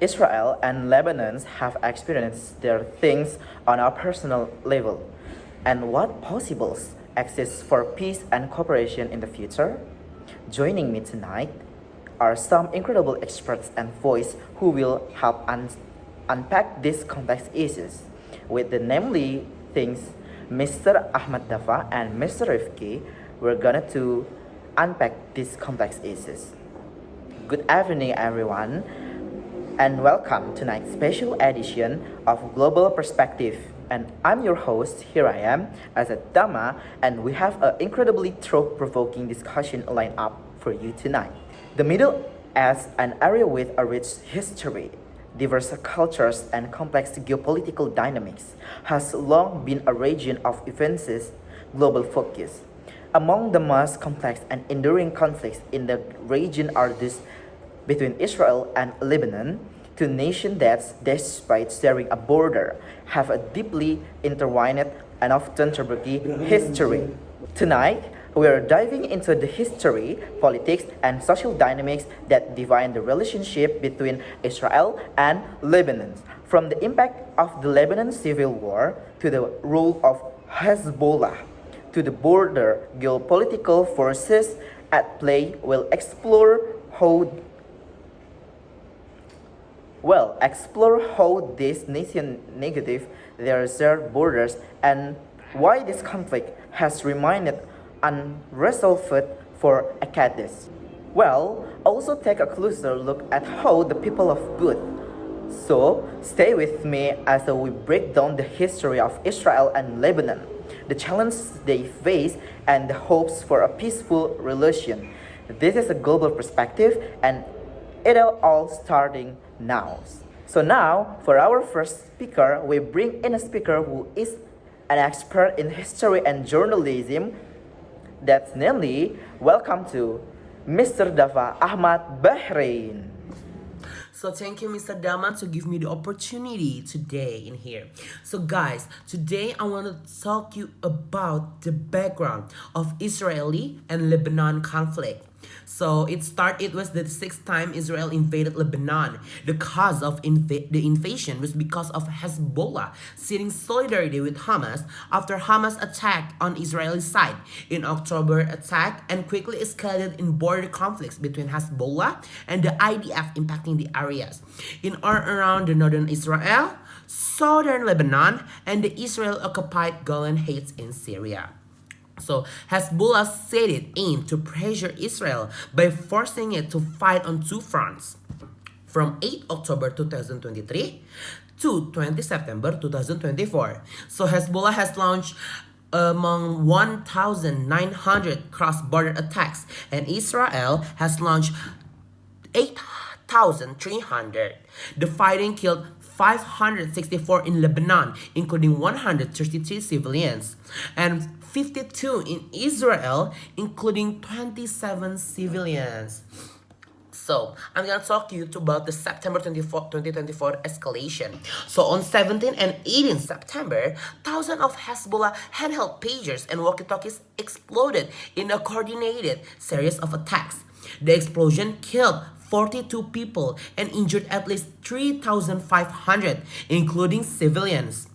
Israel and Lebanon have experienced their things on a personal level, and what possibles exist for peace and cooperation in the future? Joining me tonight are some incredible experts and voices who will help unpack these complex issues. With the namely things Mr. Ahmad Daffa and Mr. Rifky, we're gonna to unpack these complex issues. Good evening, everyone, and welcome to tonight's special edition of Global Perspective. And I'm your host. Here I am as a Dhamma, and we have an incredibly thought-provoking discussion lined up for you tonight. The Middle as an area with a rich history, diverse cultures, and complex geopolitical dynamics has long been a region of events, global focus. Among the most complex and enduring conflicts in the region are those between Israel and Lebanon, two nations that, despite sharing a border, have a deeply intertwined and often turbulent history. Tonight, we are diving into the history, politics, and social dynamics that define the relationship between Israel and Lebanon. From the impact of the Lebanon civil war to the role of Hezbollah to the border geopolitical forces at play, we'll explore how these nations negative their shared borders and why this conflict has remained unresolved for decades. Also take a closer look at how the people of both. So stay with me as we break down the history of Israel and Lebanon, the challenges they face, and the hopes for a peaceful relation. This is a global perspective, and it all starting now. So now, for our first speaker, we bring in a speaker who is an expert in history and journalism. That's namely, welcome to Mr. Daffa Ahmad Bahrain. So thank you, Mr. Dama, to give me the opportunity today in here. So guys, today I want to talk you about the background of Israeli and Lebanon conflict. So it was the sixth time Israel invaded Lebanon. The cause of the invasion was because of Hezbollah seeking solidarity with Hamas after Hamas attack on Israeli side in October attack and quickly escalated in border conflicts between Hezbollah and the IDF impacting the areas in or around the northern Israel, southern Lebanon, and the Israel-occupied Golan Heights in Syria. So Hezbollah said it aimed to pressure Israel by forcing it to fight on two fronts from 8 October 2023 to 20 September 2024. So Hezbollah has launched among 1,900 cross-border attacks, and Israel has launched 8,300. The fighting killed 564 in Lebanon, including 133 civilians, and 52 in Israel, including 27 civilians. So, I'm going to talk to you about the September 2024 escalation. So, on 17 and 18 September, thousands of Hezbollah handheld pagers and walkie-talkies exploded in a coordinated series of attacks. The explosion killed 42 people and injured at least 3,500, including civilians.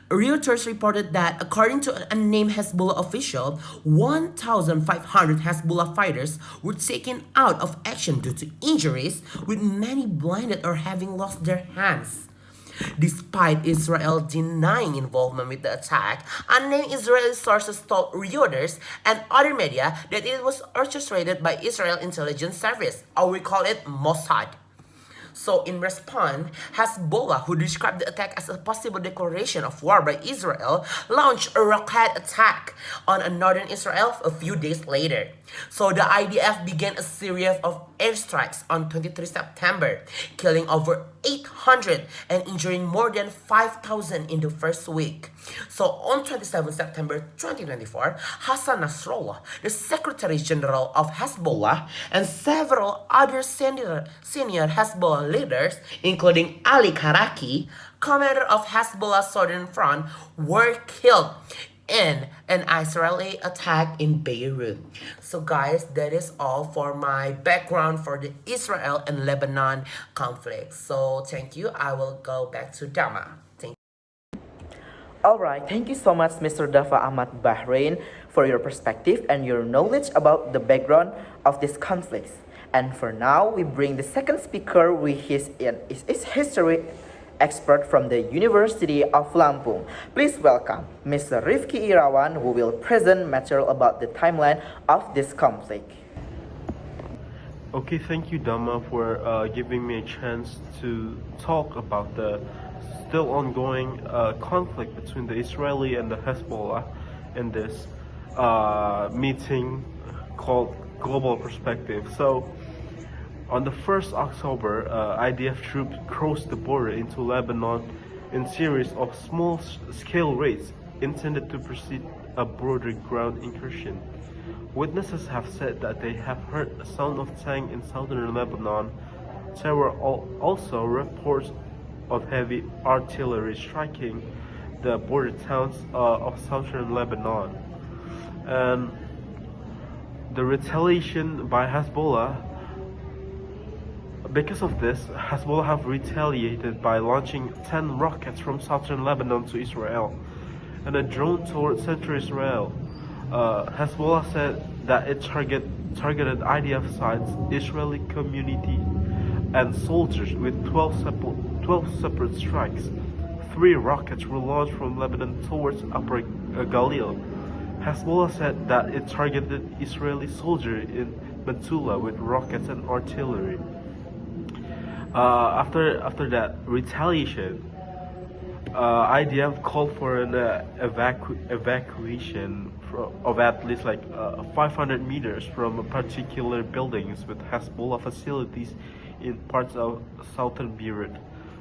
Reuters reported that, according to an unnamed Hezbollah official, 1,500 Hezbollah fighters were taken out of action due to injuries, with many blinded or having lost their hands. Despite Israel denying involvement with the attack, unnamed Israeli sources told Reuters and other media that it was orchestrated by Israel Intelligence Service, or we call it Mossad. So in response, Hezbollah, who described the attack as a possible declaration of war by Israel, launched a rocket attack on northern Israel a few days later. So the IDF began a series of airstrikes on 23 September, killing over 800 and injuring more than 5,000 in the first week. So on 27 September 2024, Hassan Nasrallah, the Secretary General of Hezbollah, and several other senior Hezbollah leaders, including Ali Karaki, commander of Hezbollah's Southern Front, were killed in an Israeli attack in Beirut. So guys, that is all for my background for the Israel and Lebanon conflict. So thank you. I will go back to Dama. Thank you. Alright, thank you so much, Mr. Daffa Ahmad Bahrain, for your perspective and your knowledge about the background of these conflicts. And for now, we bring the second speaker, which is history expert from the University of Lampung. Please welcome Mr. Rifky Irwan, who will present material about the timeline of this conflict. Okay, thank you, Dhamma, for giving me a chance to talk about the still ongoing conflict between the Israeli and the Hezbollah in this meeting called Global Perspective. So, on the 1st October, IDF troops crossed the border into Lebanon in series of small-scale raids intended to precede a broader ground incursion. Witnesses have said that they have heard a sound of tank in southern Lebanon. There were also reports of heavy artillery striking the border towns of southern Lebanon. And the retaliation by Hezbollah, because of this, Hezbollah have retaliated by launching 10 rockets from southern Lebanon to Israel and a drone towards central Israel. Hezbollah said that it targeted IDF sites, Israeli community, and soldiers with 12 separate strikes. 3 rockets were launched from Lebanon towards Upper Galilee. Hezbollah said that it targeted Israeli soldiers in Metula with rockets and artillery. After that retaliation, IDF called for an evacuation of at least 500 meters from particular buildings with Hezbollah facilities in parts of southern Beirut,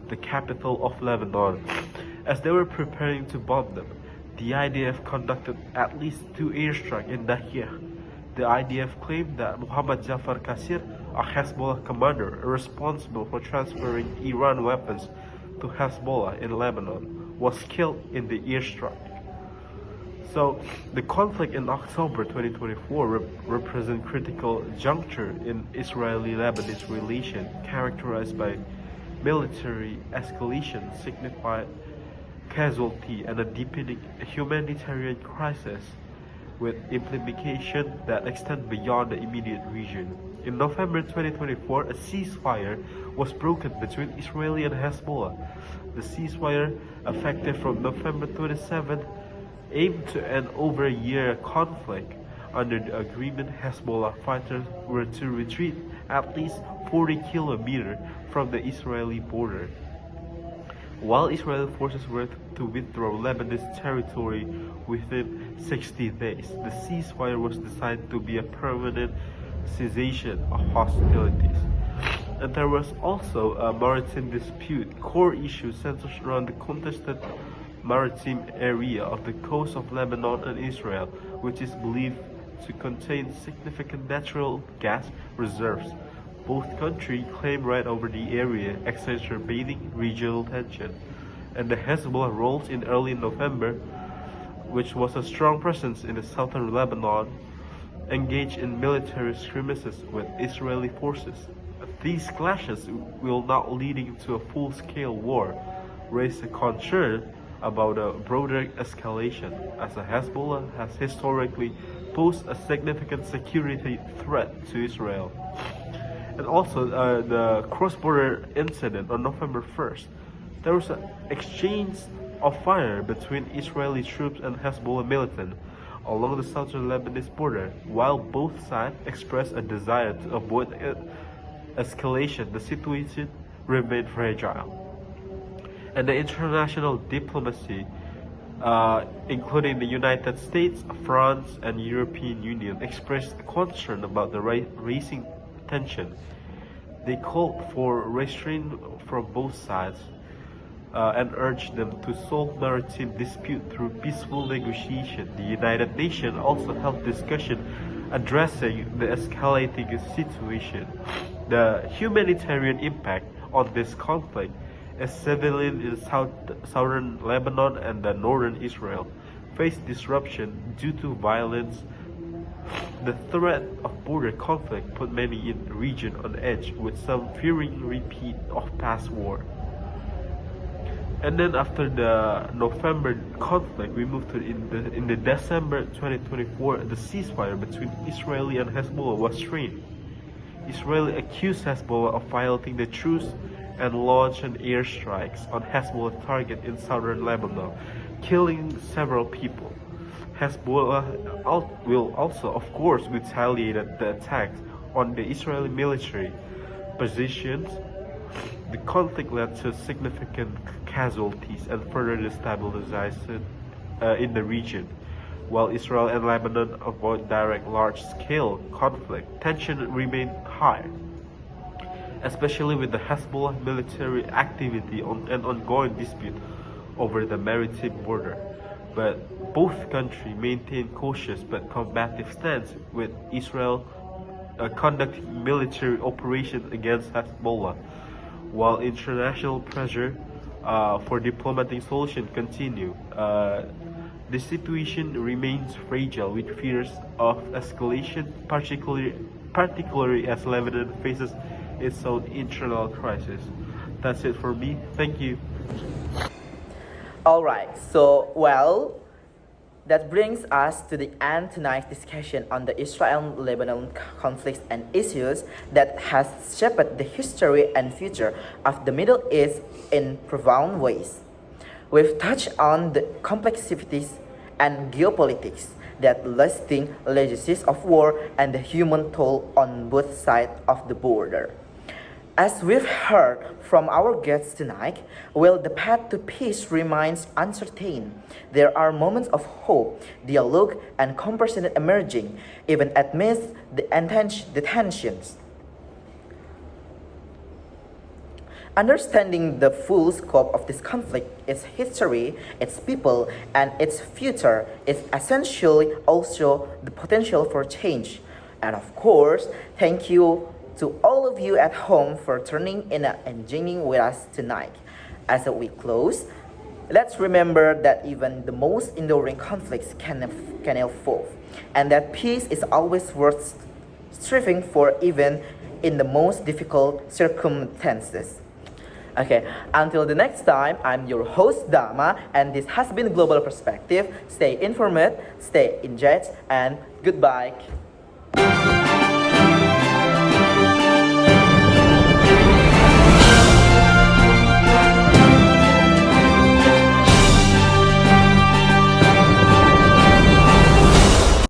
the capital of Lebanon. As they were preparing to bomb them, the IDF conducted at least 2 airstrikes in Dahiyah. The IDF claimed that Muhamad a Hezbollah commander responsible for transferring Iran weapons to Hezbollah in Lebanon, was killed in the airstrike. So, the conflict in October 2024 represents critical juncture in Israeli-Lebanese relation, characterized by military escalation, significant casualty, and a deepening humanitarian crisis, with implications that extend beyond the immediate region. In November 2024, a ceasefire was broken between Israeli and Hezbollah. The ceasefire, effective from November 27, aimed to end over a year conflict. Under the agreement, Hezbollah fighters were to retreat at least 40 kilometers from the Israeli border, while Israeli forces were to withdraw Lebanese territory within 60 days. The ceasefire was designed to be a permanent cessation of hostilities. And there was also a maritime dispute. Core issues centered around the contested maritime area of the coast of Lebanon and Israel, which is believed to contain significant natural gas reserves. Both countries claim right over the area, exacerbating regional tension. And the Hezbollah rose in early November, which was a strong presence in the southern Lebanon, engaged in military skirmishes with Israeli forces. These clashes, will not leading to a full-scale war, raise a concern about a broader escalation, as the Hezbollah has historically posed a significant security threat to Israel. And also the cross-border incident on November 1st, there was an exchange of fire between Israeli troops and Hezbollah militants along the southern Lebanese border. While both sides expressed a desire to avoid escalation, the situation remained fragile. And the international diplomacy, including the United States, France, and European Union, expressed concern about the rising tension. They called for restraint from both sides and urged them to solve maritime dispute through peaceful negotiation. The United Nations also held discussion addressing the escalating situation. The humanitarian impact on this conflict is civilian in southern Lebanon and the northern Israel. face disruption due to violence. The threat of border conflict put many in the region on edge, with some fearing repeat of past war. And then after the November conflict, we moved to in the December 2024, the ceasefire between Israeli and Hezbollah was strained. Israel accused Hezbollah of violating the truce and launched an airstrikes on Hezbollah target in southern Lebanon, killing several people. Hezbollah will also, of course, retaliate the attacks on the Israeli military positions. The conflict led to significant casualties and further destabilization in the region. While Israel and Lebanon avoid direct large-scale conflict, tension remained high, especially with the Hezbollah military activity and ongoing dispute over the maritime border. But both countries maintain cautious but combative stance, with Israel conducting military operations against Hezbollah, while international pressure for diplomatic solution continue. The situation remains fragile, with fears of escalation, particularly as Lebanon faces its own internal crisis. That's it for me. Thank you. Alright, so that brings us to the end tonight's discussion on the Israel-Lebanon conflicts and issues that has shaped the history and future of the Middle East in profound ways. We've touched on the complexities and geopolitics, that lasting legacies of war, and the human toll on both sides of the border. As we've heard from our guests tonight, while the path to peace remains uncertain, there are moments of hope, dialogue, and compassion emerging, even amidst the tensions. Understanding the full scope of this conflict, its history, its people, and its future is essentially also the potential for change. And of course, thank you to all of you at home for tuning in and joining with us tonight. As we close, let's remember that even the most enduring conflicts can evolve, and that peace is always worth striving for, even in the most difficult circumstances. Okay, until the next time, I'm your host Dama, and this has been Global Perspective. Stay informed, stay engaged, and goodbye.